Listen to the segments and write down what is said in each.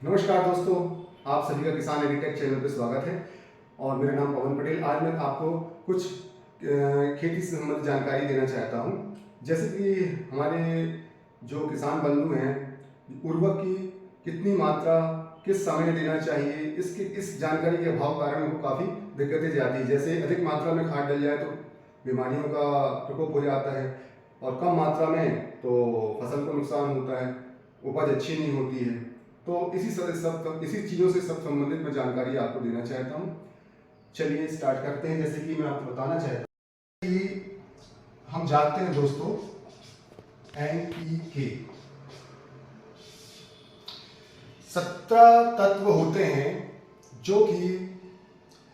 नमस्कार दोस्तों, आप सभी का किसान एग्रीटेक चैनल पर स्वागत है। और मेरा नाम पवन पटेल। आज मैं आपको कुछ खेती से संबंधित जानकारी देना चाहता हूं। जैसे कि हमारे जो किसान बंधु हैं, उर्वरक की कितनी मात्रा किस समय देना चाहिए, इस जानकारी के अभाव कारण उनको काफ़ी दिक्कतें जाती है। जैसे अधिक मात्रा में खाद डल जाए तो बीमारियों का प्रकोप हो जाता है, और कम मात्रा में तो फसल को नुकसान होता है, उपज अच्छी नहीं होती है। तो इसी चीज़ों से सब संबंधित मैं जानकारी आपको देना चाहता हूँ। चलिए स्टार्ट करते हैं। जैसे कि मैं आपको बताना चाहता हूँ कि हम जानते हैं दोस्तों, NPK 17 तत्व होते हैं जो कि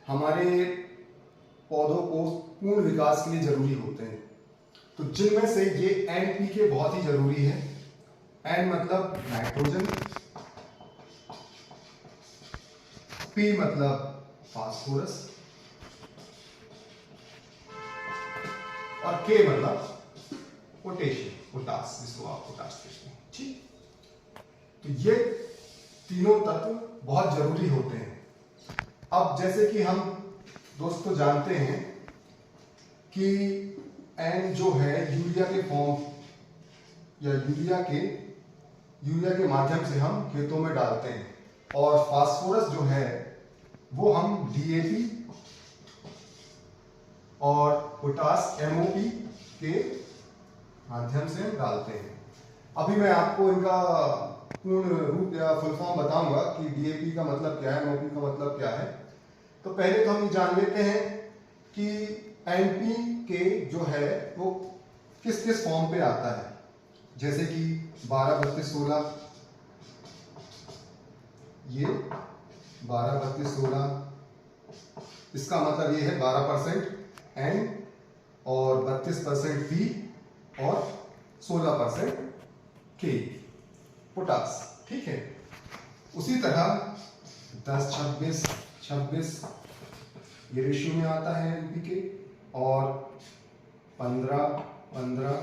हमारे पौधों को पूर्ण विकास के लिए जरूरी होते हैं। तो जिनमें से ये NPK बहुत ही जरूरी है। N मतलब नाइट्रोजन, P मतलब फास्फोरस, और K मतलब पोटास, जिसको आप पोटास कहते हैं। ठीक, तो ये तीनों तत्व बहुत जरूरी होते हैं। अब जैसे कि हम दोस्तों जानते हैं कि N जो है यूरिया के फॉर्म या यूरिया के माध्यम से हम खेतों में डालते हैं, और फास्फोरस जो है वो हम DAP और पोटास MOP के माध्यम से डालते हैं। अभी मैं आपको इनका पूर्ण रूप या फुल फॉर्म बताऊंगा कि DAP का मतलब क्या है, MOP का मतलब क्या है। तो पहले तो हम ये जान लेते हैं कि NPK जो है वो किस किस फॉर्म पे आता है। जैसे कि 12-32-16, ये 12-32-16, इसका मतलब ये है 12% N और 32% P और 16% K पोटास। ठीक है, उसी तरह 10-26-26 ये रेशियो में आता है NPK, और 15-15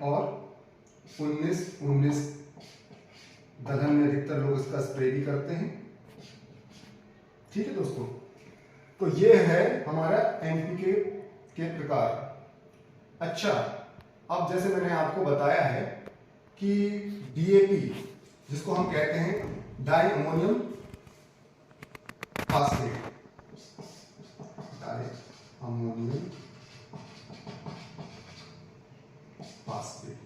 और 19-19 दलहन में अधिकतर लोग इसका स्प्रे भी करते हैं। ठीक है दोस्तों, तो ये है हमारा NPK के प्रकार। अच्छा, अब जैसे मैंने आपको बताया है कि DAP, जिसको हम कहते हैं di ammonium phosphate, di ammonium phosphate,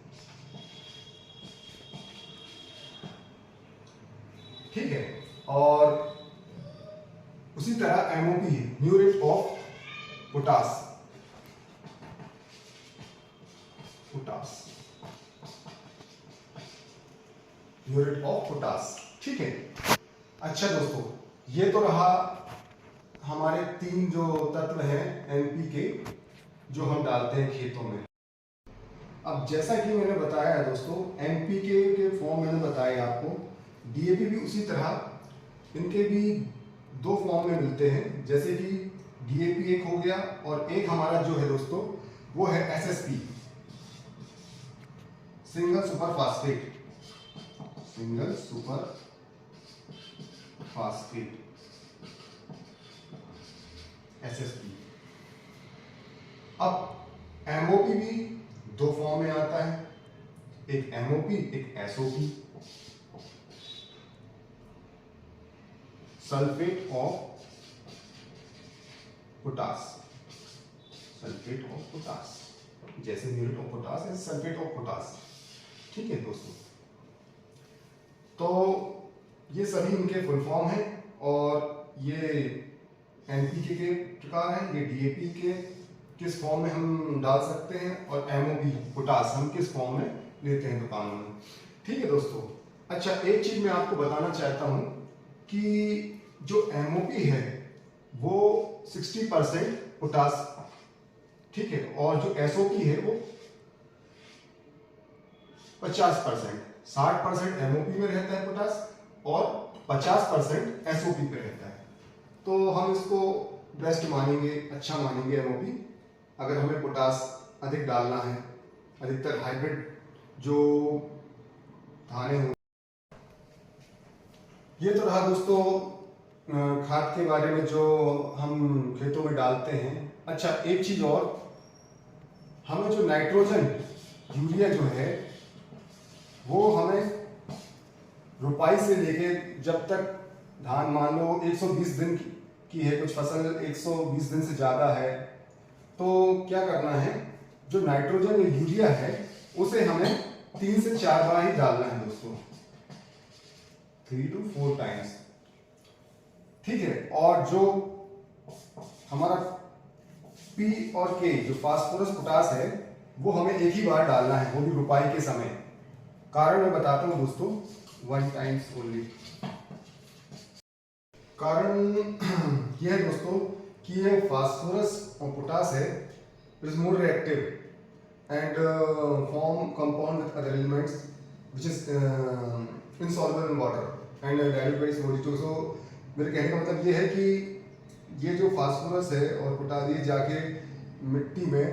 ठीक है। और उसी तरह MOP है muriate of potash, muriate of potash. ठीक है। अच्छा दोस्तों, ये तो रहा हमारे तीन जो तत्व हैं NPK जो हम डालते हैं खेतों में। अब जैसा कि मैंने बताया है दोस्तों, NPK के फॉर्म मैंने बताए आपको, DAP भी उसी तरह, इनके भी दो फॉर्म में मिलते हैं। जैसे कि DAP एक हो गया, और एक हमारा जो है दोस्तों वो है SSP, single super phosphate, single super phosphate SSP। अब MOP भी दो फॉर्म में आता है, एक MOP एक SOP, sulphate of potash, sulphate of potash, जैसे म्यूरेट ऑफ पोटास है सल्फेट ऑफ पोटास। ठीक है दोस्तों, तो ये सभी इनके फुल फॉर्म हैं, और ये NPK के प्रकार हैं, ये DAP के किस फॉर्म में हम डाल सकते हैं, और MOP पोटास हम किस फॉर्म में लेते हैं दुकानों में। ठीक है दोस्तों। अच्छा, एक चीज मैं आपको बताना चाहता हूं कि जो MOP है वो 60% पोटास, ठीक है, और जो SOP है वो 50%, 60% MOP में रहता है पोटास, और 50% SOP पे रहता है। तो हम इसको बेस्ट मानेंगे, अच्छा मानेंगे MOP, अगर हमें पोटास अधिक डालना है। अधिकतर हाइब्रिड जो धाने होते ये तो रहा दोस्तों खाद के बारे में जो हम खेतों में डालते हैं। अच्छा, एक चीज़ और, हमें जो नाइट्रोजन यूरिया जो है वो हमें रुपाई से लेके जब तक धान मान लो 120 दिन की है, कुछ फसल 120 दिन से ज़्यादा है, तो क्या करना है, जो नाइट्रोजन यूरिया है उसे हमें 3 से 4 बार ही डालना है दोस्तों, 3 to 4 टाइम्स, ठीक है। और जो हमारा पी और के जो फास्फोरस पोटास है वो हमें एक ही बार डालना है, वो भी रुपाई के समय। कारण मैं बताता हूँ दोस्तों, 1 टाइम्स ओनली। कारण यह है दोस्तों कि ये फास्फोरस और पोटास है, is more reactive and form compound with other elements which is insoluble in water and dilute very slowly. So मेरे कहने का मतलब ये है कि ये जो फास्फोरस है और पोटास ये जाके मिट्टी में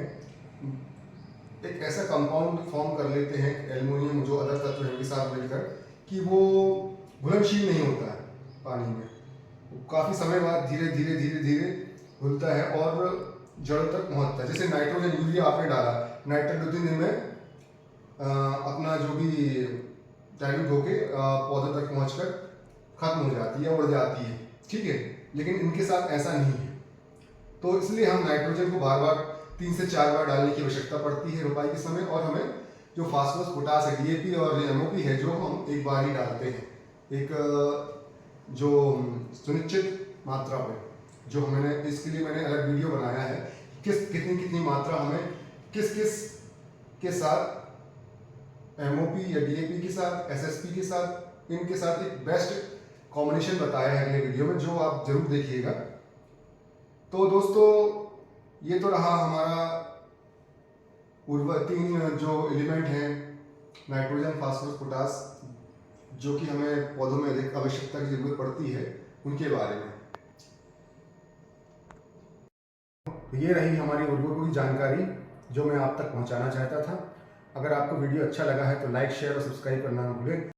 एक ऐसा कंपाउंड फॉर्म कर लेते हैं, एल्युमिनियम जो अदर तत्व है उनके साथ मिलकर, कि वो घुलनशील नहीं होता है पानी में, काफ़ी समय बाद धीरे धीरे धीरे धीरे घुलता है और जड़ों तक पहुंचता है। जैसे नाइट्रोजन यूरिया आपने डाला, नाइट्रोजन 2-3 दिन में अपना जो भी डाइल्यूट होके पौधों तक पहुंचकर खत्म हो जाती है, उड़ जाती है, ठीक है। लेकिन इनके साथ ऐसा नहीं है, तो इसलिए हम नाइट्रोजन को बार बार 3 से 4 बार डालने की आवश्यकता पड़ती है रुपाई के समय। और हमें जो फास्फोरस पोटास है, डीएपी और एमओपी है, जो हम एक बार ही डालते हैं, एक जो सुनिश्चित मात्रा में। जो मैंने इसके लिए मैंने अलग वीडियो बनाया है, कितनी मात्रा हमें किस किस के साथ, एमओपी या डीएपी के साथ, एसएसपी के साथ, इनके साथ एक बेस्ट कॉम्बिनेशन बताया है अगले वीडियो में, जो आप जरूर देखिएगा। तो दोस्तों ये तो रहा हमारा उर्वरक 3 जो एलिमेंट हैं, नाइट्रोजन, फास्फोरस, पोटास, जो कि हमें पौधों में अधिक आवश्यकता की जरूरत पड़ती है, उनके बारे में। तो ये रही हमारी उर्वरकों की जानकारी जो मैं आप तक पहुंचाना चाहता था। अगर आपको वीडियो अच्छा लगा है तो लाइक, शेयर और सब्सक्राइब करना ना भूलें।